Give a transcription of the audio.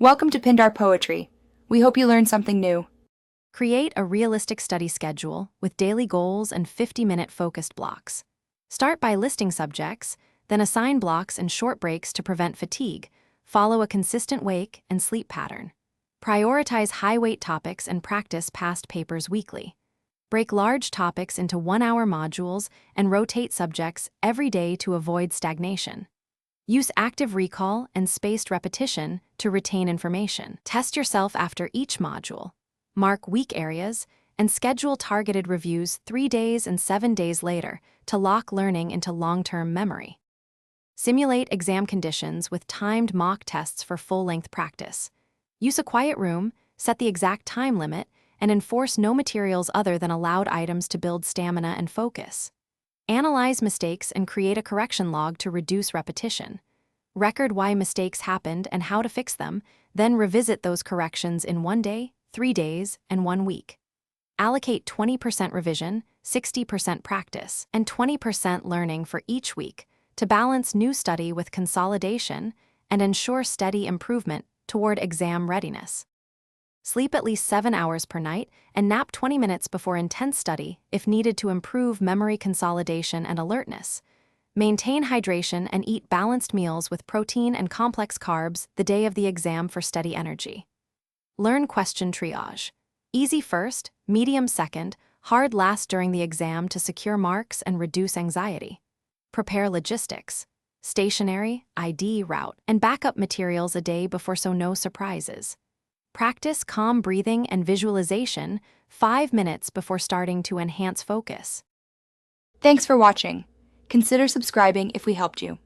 Welcome to Pindar Poetry. We hope you learned something new. Create a realistic study schedule with daily goals and 50-minute focused blocks. Start by listing subjects, then assign blocks and short breaks to prevent fatigue. Follow a consistent wake and sleep pattern. Prioritize high-weight topics and practice past papers weekly. Break large topics into 1-hour modules and rotate subjects every day to avoid stagnation. Use active recall and spaced repetition to retain information. Test yourself after each module. Mark weak areas and schedule targeted reviews 3 days and 7 days later to lock learning into long-term memory. Simulate exam conditions with timed mock tests for full-length practice. Use a quiet room, set the exact time limit, and enforce no materials other than allowed items to build stamina and focus. Analyze mistakes and create a correction log to reduce repetition. Record why mistakes happened and how to fix them, then revisit those corrections in 1 day, 3 days, and 1 week. Allocate 20% revision, 60% practice, and 20% learning for each week to balance new study with consolidation and ensure steady improvement toward exam readiness. Sleep at least 7 hours per night and nap 20 minutes before intense study if needed to improve memory consolidation and alertness. Maintain hydration and eat balanced meals with protein and complex carbs the day of the exam for steady energy. Learn question triage. Easy first, medium second, hard last during the exam to secure marks and reduce anxiety. Prepare logistics. Stationery, ID, route, and backup materials a day before so no surprises. Practice calm breathing and visualization 5 minutes before starting to enhance focus. Thanks for watching. Consider subscribing if we helped you.